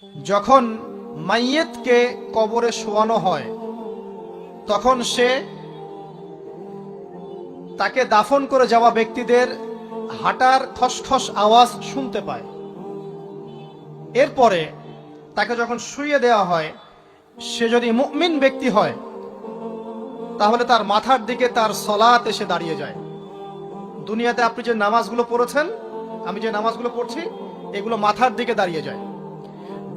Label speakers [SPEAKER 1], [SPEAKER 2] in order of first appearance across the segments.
[SPEAKER 1] যখন মাইয়েতকে কবরে শোয়ানো হয় তখন সে তাকে দাফন করে যাওয়া ব্যক্তিদের হাঁটার খসখস আওয়াজ শুনতে পায়। এরপরে তাকে যখন শুইয়ে দেওয়া হয়, সে যদি মুমিন ব্যক্তি হয় তাহলে তার মাথার দিকে তার সলাত এসে দাঁড়িয়ে যায়। দুনিয়াতে আপনি যে নামাজগুলো পড়েছেন, আমি যে নামাজগুলো পড়ছি, এগুলো মাথার দিকে দাঁড়িয়ে যায়।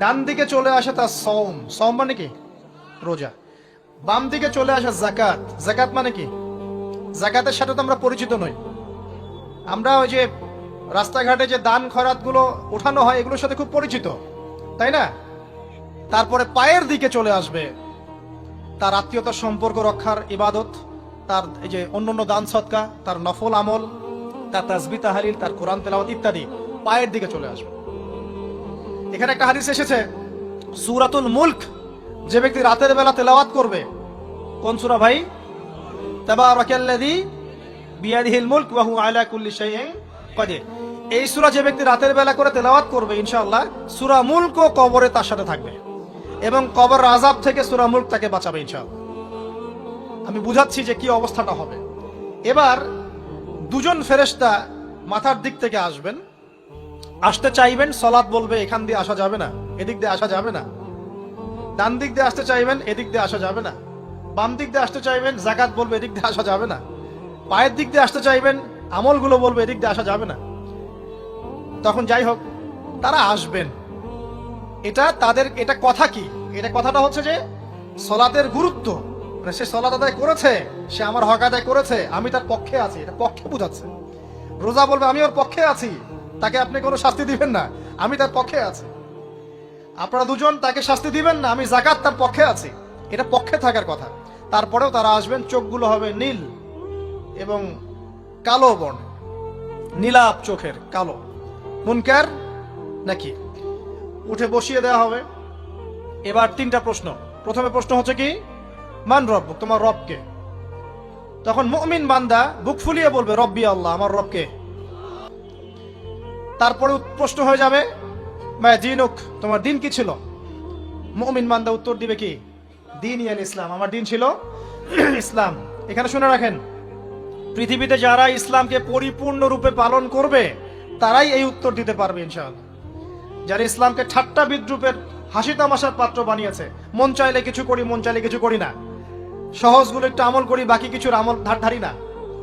[SPEAKER 1] ডান দিকে চলে আসে তার সওম, সওম মানে কি? রোজা। বাম দিকে চলে আসে যাকাত, যাকাত মানে কি? যাকাতের সাথে তো আমরা পরিচিত নই। আমরা ওই যে রাস্তাঘাটে যে দান খয়রাত গুলো উঠানো হয়, এগুলোর সাথে খুব পরিচিত, তাই না? তারপরে পায়ের দিকে চলে আসবে তার আত্মীয়তার সম্পর্ক রক্ষার ইবাদত, তার এই যে অন্যান্য দান সদকা, তার নফল আমল, তার তাসবিহ তাহলিল, তার কোরআন তেলাওয়াত ইত্যাদি পায়ের দিকে চলে আসবে। এখানে একটা হাদিস এসেছে, সূরাতুল মুলক যে ব্যক্তি রাতের বেলা তেলাওয়াত করবে, কোন সূরা ভাই? তাবারাকাল্লাযী বিয়াদিহিল মুলক ওয়া হুয়া আলা কুল্লি শাইইন কাদির। এই সূরা যে ব্যক্তি রাতের বেলা করে তেলাওয়াত করবে, ইনশাআল্লাহ সূরা মুলকও কবরে তার সাথে থাকবে এবং কবর আযাব থেকে সূরা মুলক তাকে বাঁচাবে ইনশাআল্লাহ। আমি বুঝাচ্ছি যে কি অবস্থাটা হবে। এবার দুজন ফেরেশতা মাথার দিক থেকে আসবেন, আসতে চাইবেন, সালাত বলবে এখান দিয়ে আসা যাবে না, এদিক দিয়ে আসা যাবে না। ডান দিক দিয়ে আসতে চাইবেন, এদিক দিয়ে আসা যাবে না। বাম দিক দিয়ে আসতে চাইবেন, যাকাত বলবে এদিক দিয়ে আসা যাবে না। পায়ের দিক দিয়ে আসতে চাইবেন, আমলগুলো বলবে এদিক দিয়ে আসা যাবে না। তখন যাই হোক, তারা আসবেন। এটা কথা কি? এটা কথাটা হচ্ছে যে সলাতের গুরুত্ব, মানে সে সলাত আদায় করেছে, সে আমার হক আদায় করেছে, আমি তার পক্ষে আছি, এটা পক্ষে বুঝাচ্ছে। রোজা বলবে আমি ওর পক্ষে আছি, তাকে আপনি কোনো শাস্তি দিবেন না, আমি তার পক্ষে আছি। আপনারা দুজন তাকে শাস্তি দিবেন না, আমি যাকাত তার পক্ষে আছি, এটা পক্ষে থাকার কথা। তারপরেও তারা আসবেন, চোখগুলো হবে নীল এবং কালো বর্ণ, নীলাপ চোখের কালো। মুনকার নাকি? উঠে বসিয়ে দেওয়া হবে। এবার তিনটা প্রশ্ন। প্রথমে প্রশ্ন হচ্ছে কি, মান রব্বুক, তোমার রবকে? তখন মুমিন বান্দা বুক ফুলিয়ে বলবে রব্বি আল্লাহ, আমার রবকে। তারপরে প্রশ্ন হয়ে যাবে মা দিনুক, তোমার দিন কি ছিল? মুমিন বান্দা উত্তর দিবে কি, দিনই আল ইসলাম, আমার দিন ছিল ইসলাম। এখানে শুনে রাখেন, পৃথিবীতে যারা ইসলামকে পরিপূর্ণ রূপে পালন করবে তারাই এই উত্তর দিতে পারবে ইনশাআল্লাহ। যারা ইসলামকে ঠাট্টা বিদ্রুপের হাসি তামাশার পাত্র বানিয়েছে, মন চাইলে কিছু করি, মন চাইলে কিছু করি না, সহজগুলো একটু আমল করি, বাকি কিছুর আমল ধারি না,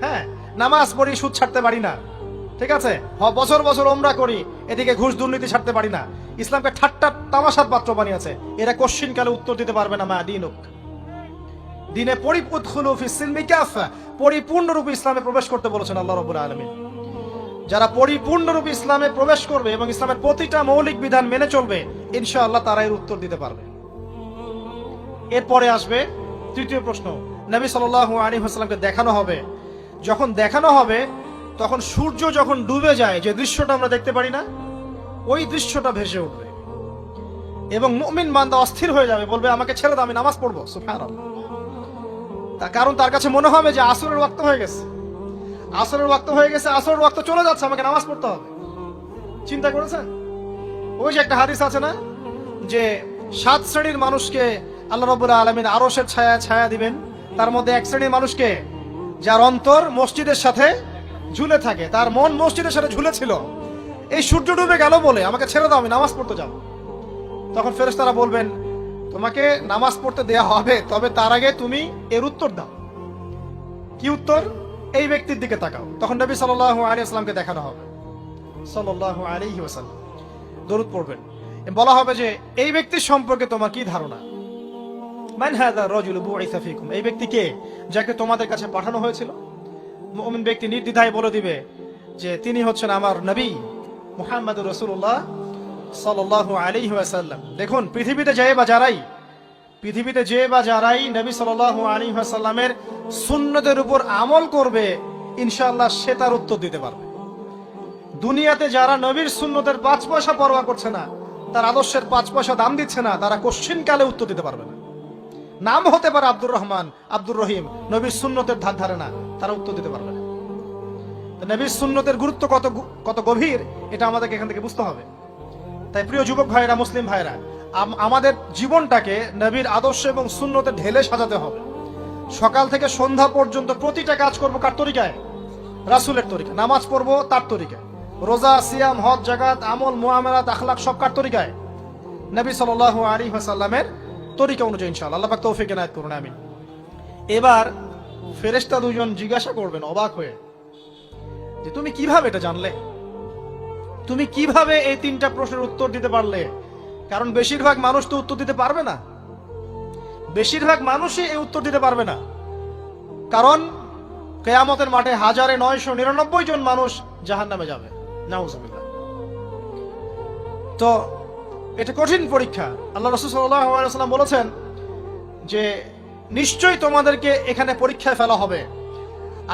[SPEAKER 1] হ্যাঁ, নামাজ পড়ি, সুদ ছাড়তে পারি না, ঠিক আছে, বছর বছর ওমরা করি, এদিকে ঘুষ দুর্নীতি ছাড়তে পারি না, ইসলামকে ঠাট্টা তামাশার পাত্র বানিয়েছে, এরা কোশ্চিন কালে উত্তর দিতে পারবে না মা দিনুক, দিনে পরিপূর্ণরূপে ইসলামে প্রবেশ করতে বলেছেন আল্লাহ রাব্বুল আলামিন। যারা পরিপূর্ণরূপে ইসলামে প্রবেশ করবে এবং ইসলামের প্রতিটা মৌলিক বিধান মেনে চলবে, ইনশাআল্লাহ তারা এর উত্তর দিতে পারবে। এরপরে আসবে তৃতীয় প্রশ্ন, নবী সাল্লাল্লাহু আলাইহি ওয়াসাল্লামকে দেখানো হবে। যখন দেখানো হবে তখন সূর্য যখন ডুবে যায়, যে দৃশ্যটা আমরা দেখতে পারি না, ওই দৃশ্যটা ভেসে উঠবে এবং মুমিন বান্দা অস্থির হয়ে যাবে, বলবে আমাকে ছেড়ে দাও, আমি নামাজ পড়বো। সুবহানাল্লাহ। তার কারণ তার কাছে মনে হবে যে আসরের ওয়াক্ত হয়ে গেছে, আসরের ওয়াক্ত হয়ে গেছে, আসরের ওয়াক্ত চলে যাচ্ছে, আমাকে নামাজ পড়তে হবে। চিন্তা করেছেন? ওই যে একটা হাদিস আছে না, যে 7 শ্রেণীর মানুষকে আল্লাহ রাব্বুল আলামিন আরশের ছায়া দিবেন। তার মধ্যে এক শ্রেণীর মানুষকে, যার অন্তর মসজিদের সাথে ঝুলে থাকে, তার মন মসজিদের সাথে ঝুলে ছিল, এই সূর্য ডুবে গেল বলে আমাকে ছেড়ে দাও, আমি নামাজ পড়তে যাব। তখন ফেরেশতারা বলবেন তোমাকে নামাজ পড়তে দেয়া হবে, তবে তার আগে তুমি এর উত্তর দাও। কি উত্তর? এই ব্যক্তির দিকে তাকাও। তখন নবী সাল্লাল্লাহু আলাইহি ওয়াসাল্লামকে দেখানো হবে, সাল্লাল্লাহু আলাইহি ওয়াসাল্লাম দরুদ পড়বেন। বলা হবে যে এই ব্যক্তির সম্পর্কে তোমার কি ধারণা? মান হাযা রাজুলু বুইসা ফীকুম, এই ব্যক্তি কে, যাকে তোমাদের কাছে পাঠানো হয়েছিল? মুমিন ব্যক্তি নির্দ্বিধায় বলে দিবে যে তিনি হচ্ছেন আমার নবী মুহাম্মদুর রাসূলুল্লাহ সাল্লাল্লাহু আলাইহি ওয়াসাল্লাম। দেখুন, পৃথিবীতে যে বা যারাই নবী সাল্লাল্লাহু আলাইহি ওয়াসাল্লামের সুন্নতের উপর আমল করবে, ইনশাআল্লাহ সে তার উত্তর দিতে পারবে। দুনিয়াতে যারা নবীর সুন্নতের 5 পয়সা পরোয়া করছে না, তার আদর্শের 5 পয়সা দাম দিচ্ছে না, তারা কোশ্চিন কালে উত্তর দিতে পারবে না। নাম হতে পারে আব্দুর রহমান, আব্দুর রহিম, নবীর সুন্নতের ধার ধারে না, তারা উত্তর দিতে পারবে না। নবীর সুন্নতের গুরুত্ব কত গভীর, এটা আমাদেরকে এখান থেকে বুঝতে হবে। তাই প্রিয় যুবক ভাইরা, মুসলিম ভাইরা, আমাদের জীবনটাকে নবীর আদর্শ এবং সুন্নতে ঢেলে সাজাতে হবে। সকাল থেকে সন্ধ্যা পর্যন্ত প্রতিটা কাজ করব কার তরিকায়? রাসূলের তরিকা। নামাজ পড়বো তার তরিকায়, রোজা, সিয়াম, হজ, জাকাত, আমল, মুআমালাত, আখলাক সব কার তরিকায়? নবী সাল্লাল্লাহু আলাইহি ওয়াসাল্লামের তরিকা অনুযায়ী ইনশাআল্লাহ। আল্লাহ পাক তৌফিক এনায়েত করুন, আমিন। এবার ফেরেশতা দুজন জিজ্ঞাসা করবেন অবাক হয়ে যে তুমি কিভাবে এটা জানলে? তুমি কিভাবে এই তিনটা প্রশ্নের উত্তর দিতে পারলে? কারণ বেশিরভাগ মানুষ তো উত্তর দিতে পারবে না, বেশিরভাগ মানুষই এই উত্তর দিতে পারবে না। কারণ কিয়ামতের মাঠে 1999 জন মানুষ জাহান্নামে যাবে, নাউজুবিল্লাহ। তো এটা কঠিন পরীক্ষা। আল্লাহ রাসূল সাল্লাল্লাহু আলাইহি ওয়াসাল্লাম বলেছেন যে নিশ্চয়ই তোমাদেরকে এখানে পরীক্ষায় ফেলা হবে,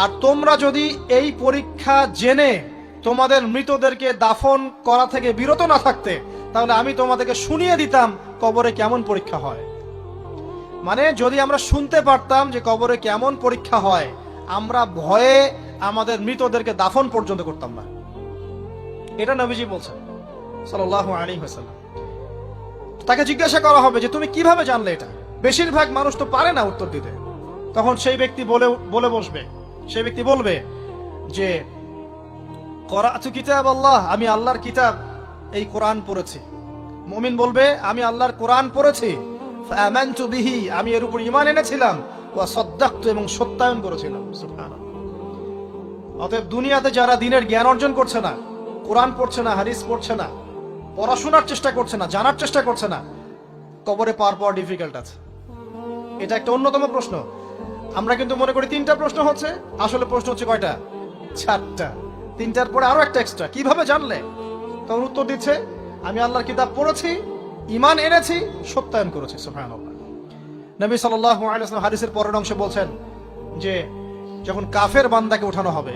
[SPEAKER 1] আর তোমরা যদি এই পরীক্ষা জেনে তোমাদের মৃতদেরকে দাফন করা থেকে বিরত না থাকতে, তাহলে আমি তোমাদেরকে শুনিয়ে দিতাম কবরে কেমন পরীক্ষা হয়। মানে যদি আমরা শুনতে পারতাম যে কবরে কেমন পরীক্ষা হয়, আমরা ভয়ে আমাদের মৃতদেরকে দাফন পর্যন্ত করতাম না। এটা নবীজি বলছেন সাল্লাল্লাহু আলাইহি ওয়াসাল্লাম। তাকে জিজ্ঞাসা করা হবে যে তুমি কিভাবে জানলে এটা? বেশিরভাগ মানুষ তো পারে না উত্তর দিতে। তখন সেই ব্যক্তি বলে বসবে, সেই ব্যক্তি বলবে যে করাতু কিতাব আল্লাহ, আমি আল্লাহর কিতাব এই কোরআন পড়েছি। মুমিন বলবে আমি আল্লাহর কোরআন পড়েছি, ফাআমানতু বিহি, আমি এর উপর ঈমান এনেছিলাম, ওয়া সাদ্দাকতু, এবং সত্যায়ন করেছিলাম। সুবহানাল্লাহ। অতএব দুনিয়াতে যারা দ্বীনের জ্ঞান অর্জন করছে না, কোরআন পড়ছে না, হাদিস পড়ছে না, পড়াশোনার চেষ্টা করছে না, জানার চেষ্টা করছে না, কবরে পাওয়ার ডিফিকাল্ট আছে। এটা একটা অন্যতম প্রশ্ন। আমরা কিন্তু মনে করি তিনটা প্রশ্ন হচ্ছে, আসলে প্রশ্ন হচ্ছে কয়টা? চারটা। তিনটার পরে আরো একটা এক্সট্রা। কিভাবে জানলে? তখন উত্তর দিচ্ছে আমি আল্লাহর কিতাব পড়েছি, ঈমান এনেছি, সত্যায়ন করেছি। সুবহানাল্লাহ। নবী সাল্লাল্লাহু আলাইহি ওয়াসাল্লাম হাদিসের পরের অংশে বলছেন যে যখন কাফের বান্দাকে উঠানো হবে,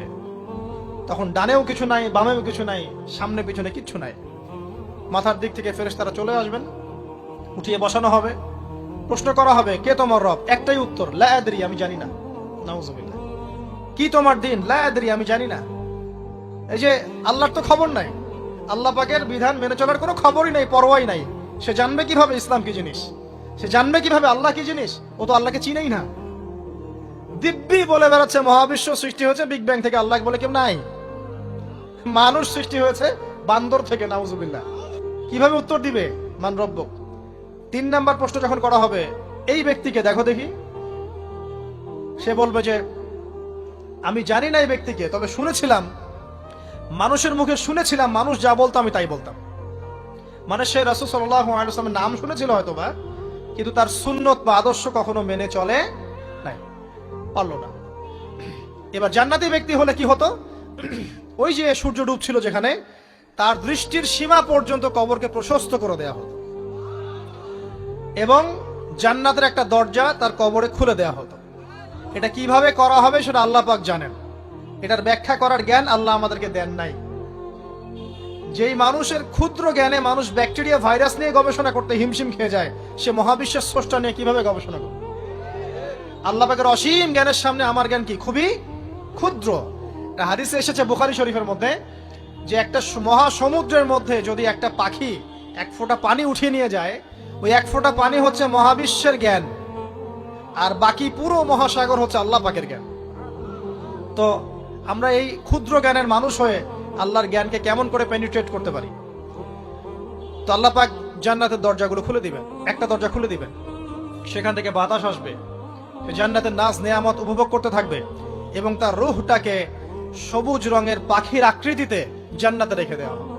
[SPEAKER 1] তখন ডানেও কিছু নাই, বামেও কিছু নাই, সামনে পিছনে কিচ্ছু নাই। মাথার দিক থেকে ফেরেশতারা চলে আসবেন, উঠিয়ে বসানো হবে, প্রশ্ন করা হবে কে তোমার রব? একটাই উত্তর, লা আদরি, আমি জানি না। নাউজুবিল্লাহ। কি তোমার দিন? লা আদরি, আমি জানি না। এই যে আল্লাহর তো খবর নাই, আল্লাহ পাকের বিধান মেনে চলার কোনো খবরই নাই, পরোয়াই নাই। সে জানবে কিভাবে ইসলাম কি জিনিস? সে জানবে কিভাবে আল্লাহ কি জিনিস? ও তো আল্লাহকে চিনেই না। দিব্যি বলে বেড়াচ্ছে মহাবিশ্ব সৃষ্টি হয়েছে বিগ ব্যাং থেকে, আল্লাহ বলে কেউ নাই। মানুষ সৃষ্টি হয়েছে বান্দর থেকে, নাউজুবিল্লাহ। কিভাবে উত্তর দিবে? মান রব্বুক। 3 নাম্বার প্রশ্ন যখন করা হবে, এই ব্যক্তিকে দেখো দেখি, সে বলবে যে আমি জানি না এই ব্যক্তিকে, তবে শুনেছিলাম, মানুষের মুখে শুনেছিলাম, মানুষ যা বলতো আমি তাই বলতাম। মানে সে রাসূল সাল্লাল্লাহু আলাইহি ওয়াসাল্লামের নাম শুনেছিল হয়তোবা, কিন্তু তার সুন্নত বা আদর্শ কখনো মেনে চলে নাই, পারল না। এবার জান্নাতি ব্যক্তি হলে কি হতো? ওই যে সূর্য ডুবছিল যেখানে, তার দৃষ্টির সীমা পর্যন্ত কবরকে প্রশস্ত করে দেয়া হতো, এবং জান্নাতের একটা দরজা তার কবরে খুলে দেয়া হতো। এটা কিভাবে করা হবে সেটা আল্লাহ পাক জানেন। এটার ব্যাখ্যা করার জ্ঞান আল্লাহ আমাদেরকে দেন নাই। যেই মানুষের ক্ষুদ্র জ্ঞানে মানুষ ব্যাকটেরিয়া, ভাইরাস নিয়ে গবেষণা করতে হিমশিম খেয়ে যায়, সে মহাবিশ্বের স্রষ্টা নিয়ে কিভাবে গবেষণা করবে? আল্লাহ পাকের অসীম জ্ঞানের সামনে আমার জ্ঞান কি? খুবই ক্ষুদ্র। একটা হাদিসে এসেছে বুখারী শরীফের মধ্যে, যে একটা মহাসমুদ্রের মধ্যে যদি একটা পাখি 1 ফোঁটা পানি উঠিয়ে নিয়ে যায়, ওই 1 ফোঁটা পানি হচ্ছে মহাবিশ্বের জ্ঞান, আর বাকি পুরো মহাসাগর হচ্ছে আল্লাহ পাকের জ্ঞান। তো আমরা এই ক্ষুদ্র জ্ঞানের মানুষ হয়ে আল্লাহর জ্ঞানকে কেমন করে পেনিট্রেট করতে পারি? তো আল্লাহ পাক জান্নাতের দরজাগুলো খুলে দিবেন, একটা দরজা খুলে দিবেন, সেখান থেকে বাতাস আসবে, জান্নাতের নাজ নেয়ামত উপভোগ করতে থাকবে, এবং তার রূহটাকে সবুজ রঙের পাখির আকৃতিতে জান্নাতে রেখে দেওয়া হবে।